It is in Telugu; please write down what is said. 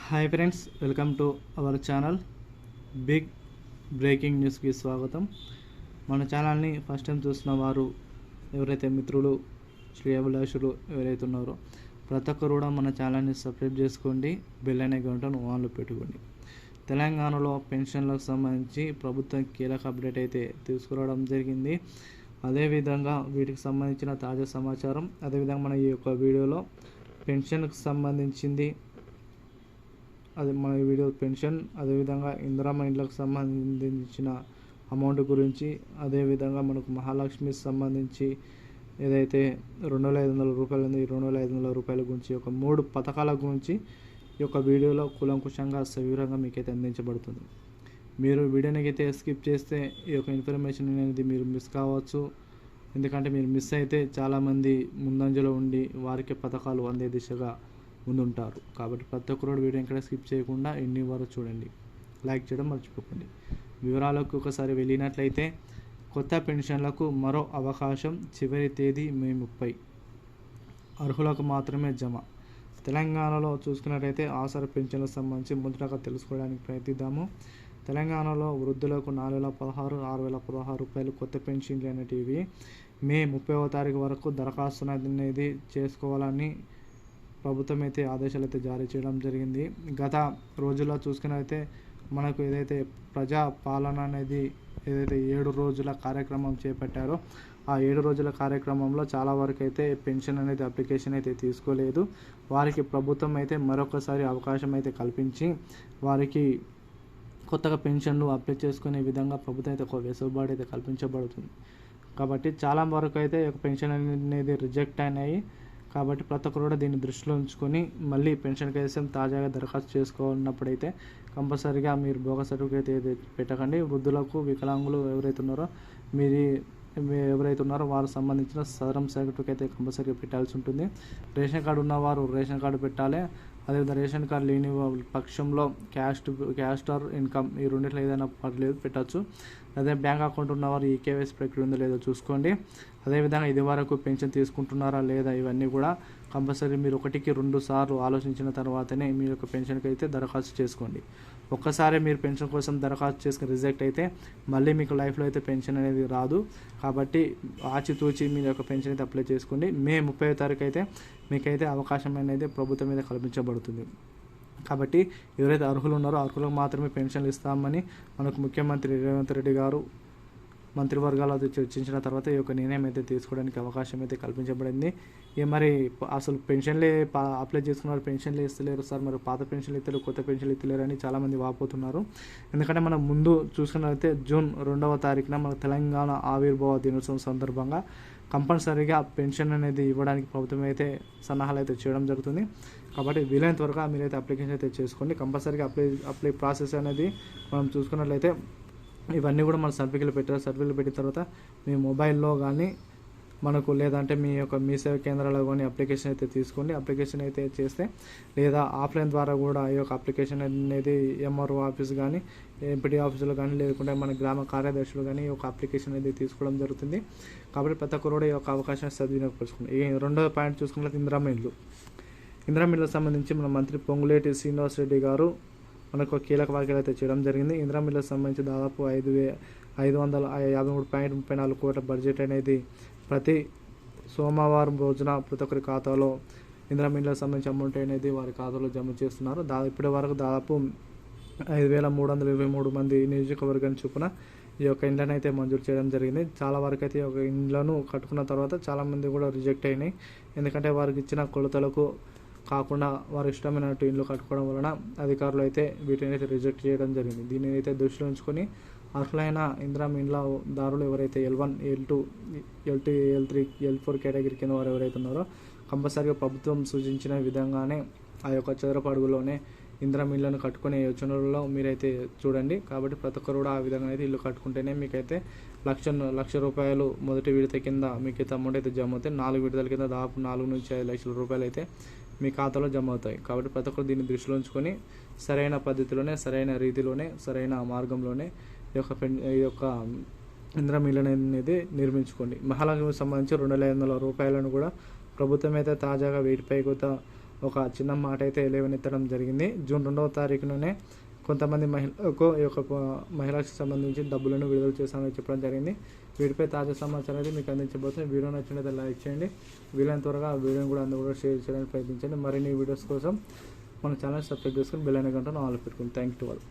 Hi friends, welcome to our channel. Big breaking న్యూస్కి స్వాగతం. మన ఛానల్ని ఫస్ట్ టైం చూసిన వారు ఎవరైతే మిత్రులు శ్రేయాభిలాషులు ఎవరైతే ఉన్నారో ప్రతి ఒక్కరు కూడా మన ఛానల్ని సబ్స్క్రైబ్ చేసుకోండి, బెల్ అనే గంటను ఆన్లో పెట్టుకోండి. తెలంగాణలో పెన్షన్లకు సంబంధించి ప్రభుత్వం కీలక అప్డేట్ అయితే తీసుకురావడం జరిగింది. అదేవిధంగా వీటికి సంబంధించిన తాజా సమాచారం, అదేవిధంగా మన ఈ యొక్క వీడియోలో పెన్షన్కి సంబంధించింది మన వీడియో పెన్షన్, అదేవిధంగా ఇందిరమ్మ ఇండ్లకు సంబంధించిన అమౌంట్ గురించి, అదేవిధంగా మనకు మహాలక్ష్మికి సంబంధించి ఏదైతే 2500 రూపాయలు ఉంది, ఈ 2500 రూపాయల గురించి ఒక 3 పథకాల గురించి ఈ యొక్క వీడియోలో కూలంకుషంగా సవివరంగా మీకైతే అందించబడుతుంది. మీరు వీడియోని అయితే స్కిప్ చేస్తే ఈ యొక్క ఇన్ఫర్మేషన్ అనేది మీరు మిస్ కావచ్చు. ఎందుకంటే మీరు మిస్ అయితే చాలామంది ముందంజలో ఉండి వారికి పథకాలు అందే దిశగా ముందుంటారు. కాబట్టి ప్రతి ఒక్కరు వీడియో ఎక్కడ స్కిప్ చేయకుండా ఎన్ని వరకు చూడండి, లైక్ చేయడం మర్చిపోకండి. వివరాలకు ఒకసారి వెళ్ళినట్లయితే, కొత్త పెన్షన్లకు మరో అవకాశం, చివరి తేదీ మే 30, అర్హులకు మాత్రమే జమ. తెలంగాణలో చూసుకున్నట్లయితే ఆసరా పెన్షన్లకు సంబంధించి ముందుగా తెలుసుకోవడానికి ప్రయత్నిద్దాము. తెలంగాణలో వృద్ధులకు 4016, 6016 రూపాయలు కొత్త పెన్షన్లు అనేటివి మే 30వ తారీఖు వరకు దరఖాస్తు అనేది చేసుకోవాలని ప్రభుత్వం అయితే ఆదేశాలు అయితే జారీ చేయడం జరిగింది. గత రోజుల్లో చూసుకున్నట్లయితే మనకు ఏదైతే ప్రజా పాలన అనేది ఏదైతే 7 రోజుల కార్యక్రమం చేపట్టారో ఆ 7 రోజుల కార్యక్రమంలో చాలా వరకు అయితే పెన్షన్ అనేది అప్లికేషన్ అయితే తీసుకోలేదు. వారికి ప్రభుత్వం అయితే మరొకసారి అవకాశం అయితే కల్పించి వారికి కొత్తగా పెన్షన్లు అప్లై చేసుకునే విధంగా ప్రభుత్వం అయితే ఒక వెసులుబాటు అయితే కల్పించబడుతుంది. కాబట్టి చాలా వరకు అయితే పెన్షన్ అనేది రిజెక్ట్ అయినాయి. కాబట్టి ప్రతి ఒక్కరు కూడా దీన్ని దృష్టిలో ఉంచుకొని మళ్ళీ పెన్షన్ కోసం తాజాగా దరఖాస్తు చేసుకోవాలన్నప్పుడైతే కంపల్సరీగా మీరు బోగస్ సర్టిఫికేట్ అయితే పెట్టకండి. వృద్ధులకు, వికలాంగులు ఎవరైతే ఉన్నారో వారు సంబంధించిన సదరం సర్టిఫికేట్ అయితే కంపల్సరీగా పెట్టాల్సి ఉంటుంది. రేషన్ కార్డు ఉన్నవారు రేషన్ కార్డు పెట్టాలి. అదేవిధంగా రేషన్ కార్డు లేని పక్షంలో క్యాస్ట్ ఆర్ ఇన్కమ్ ఈ రెండిట్లో ఏదైనా పర్లేదు పెట్టచ్చు. అదే బ్యాంక్ అకౌంట్ ఉన్నవారు ఈ కేవైసీ ప్రక్రియ ఉందో లేదో చూసుకోండి. అదేవిధంగా ఇది వరకు పెన్షన్ తీసుకుంటున్నారా లేదా ఇవన్నీ కూడా కంపల్సరీ మీరు 1కి 2 సార్లు ఆలోచించిన తర్వాతనే మీ యొక్క పెన్షన్కి అయితే దరఖాస్తు చేసుకోండి. ఒక్కసారి మీరు పెన్షన్ కోసం దరఖాస్తు చేసుకుని రిజెక్ట్ అయితే మళ్ళీ మీకు లైఫ్లో అయితే పెన్షన్ అనేది రాదు. కాబట్టి ఆచితూచి మీ యొక్క పెన్షన్ అయితే అప్లై చేసుకోండి. మే 30వ తారీఖు అయితే మీకైతే అవకాశం అనేది ప్రభుత్వం మీద కల్పించబడుతుంది. కాబట్టి ఎవరైతే అర్హులు ఉన్నారో అర్హులకు మాత్రమే పెన్షన్లు ఇస్తామని మనకు ముఖ్యమంత్రి రేవంత్ రెడ్డి గారు మంత్రివర్గాలతో చర్చించిన తర్వాత ఈ యొక్క నిర్ణయం అయితే తీసుకోవడానికి అవకాశం అయితే కల్పించబడింది. మరి అసలు పెన్షన్లే అప్లై చేసుకున్నారు, పెన్షన్లు ఇస్తలేరు సార్, మరి పాత పెన్షన్లు ఇస్తలేరు, కొత్త పెన్షన్లు ఇస్తలేరు అని చాలామంది వాపోతున్నారు. ఎందుకంటే మనం ముందు చూసుకున్నట్లయితే జూన్ 2వ తారీఖున మన తెలంగాణ ఆవిర్భావ దినోత్సవం సందర్భంగా కంపల్సరీగా పెన్షన్ అనేది ఇవ్వడానికి ప్రభుత్వం అయితే సన్నాహాలు అయితే చేయడం జరుగుతుంది. కాబట్టి వీలైనంత వరకు మీరైతే అప్లికేషన్ అయితే చేసుకోండి. కంపల్సరీగా అప్లై ప్రాసెస్ అనేది మనం చూసుకున్నట్లయితే ఇవన్నీ కూడా మన సర్టిఫికేట్లు పెట్టారు. సర్టిఫికేట్లు పెట్టిన తర్వాత మీ మొబైల్లో కానీ మనకు లేదంటే మీ యొక్క మీ సేవ కేంద్రాల్లో కానీ అప్లికేషన్ అయితే తీసుకోండి. అప్లికేషన్ అయితే చేస్తే లేదా ఆఫ్లైన్ ద్వారా కూడా ఈ యొక్క అప్లికేషన్ అనేది ఎంఆర్ఓ ఆఫీస్ కానీ ఎంపీటీ ఆఫీసులో కానీ లేకుంటే మన గ్రామ కార్యదర్శులు కానీ ఈ యొక్క అప్లికేషన్ అనేది తీసుకోవడం జరుగుతుంది. కాబట్టి ప్రతి ఒక్కరు కూడా ఈ యొక్క అవకాశాన్ని సద్వినియోగపరుచుకోండి. ఈ 2వ పాయింట్ చూసుకున్నట్లయితే ఇందిరమ్మ ఇండ్లకు సంబంధించి మన మంత్రి పొంగులేటి శ్రీనివాసరెడ్డి గారు మనకు కీలక వ్యాఖ్యలు అయితే చేయడం జరిగింది. ఇందిరమ్మ ఇళ్లకు సంబంధించి దాదాపు 553.34 కోట్ల బడ్జెట్ అనేది ప్రతి సోమవారం రోజున ప్రతి ఒక్కరి ఖాతాలో ఇందిరమ్మ ఇళ్లకు సంబంధించి అమౌంట్ అనేది వారి ఖాతాలో జమ చేస్తున్నారు. ఇప్పటి వరకు దాదాపు 5323 మంది నియోజకవర్గాన్ని చొప్పున ఈ యొక్క ఇండ్లను అయితే మంజూరు చేయడం జరిగింది. చాలా వరకు అయితే ఒక ఇండ్లను కట్టుకున్న తర్వాత చాలామంది కూడా రిజెక్ట్ అయినాయి. ఎందుకంటే వారికి ఇచ్చిన కొలతలకు కాకుండా వారు ఇష్టమైనట్టు ఇండ్లు కట్టుకోవడం వలన అధికారులు అయితే వీటిని అయితే రిజెక్ట్ చేయడం జరిగింది. దీనిని అయితే దృష్టిలో ఉంచుకొని అర్హులైన ఇందిరమ్మ ఇండ్ల దారులు ఎవరైతే L1, L2, L2, L3, L4 category కింద వారు ఎవరైతే ఉన్నారో కంపల్సరీగా ప్రభుత్వం సూచించిన విధంగానే ఆ యొక్క చదరపు అడుగులోనే ఇందిరమ్మ ఇళ్లను కట్టుకునే యోచనలలో మీరైతే చూడండి. కాబట్టి ప్రతి ఒక్కరు కూడా ఆ విధంగా అయితే ఇల్లు కట్టుకుంటేనే మీకైతే 1,00,000 రూపాయలు మొదటి విడత కింద మీకైతే అమౌంట్ అయితే జమ అవుతాయి. 4 విడతల కింద దాదాపు 4 నుంచి 5 లక్షల రూపాయలు అయితే మీ ఖాతాలో జమ అవుతాయి. కాబట్టి ప్రతి ఒక్కరు దీన్ని దృష్టిలో ఉంచుకొని సరైన పద్ధతిలోనే, సరైన రీతిలోనే, సరైన మార్గంలోనే ఈ యొక్క ఇందిరమ్మ ఇల్లు అనేది నిర్మించుకోండి. మహాలక్ష్మికి సంబంధించి 2,500 రూపాయలను కూడా ప్రభుత్వం అయితే తాజాగా వీటిపై కొత్త ఒక చిన్న మాట అయితే లేవనెత్తడం జరిగింది. జూన్ 2వ తారీఖుననే కొంతమంది మహిళలకు ఈ యొక్క మహిళలకు సంబంధించి డబ్బులను విడుదల చేస్తామని చెప్పడం జరిగింది. వీటిపై తాజా సమాచారం అయితే మీకు అందించబోతుంది. వీడియో నచ్చినట్లయితే లైక్ చేయండి. వీలైన త్వరగా ఆ వీడియోని కూడా అందరూ కూడా షేర్ చేయడానికి ప్రయత్నించండి. మరిన్ని వీడియోస్ కోసం మన ఛానల్ సబ్స్క్రైబ్ చేసుకొని బెల్ ఐకాన్ గంటను ఆల్ పెట్టుకోండి. Thank you all.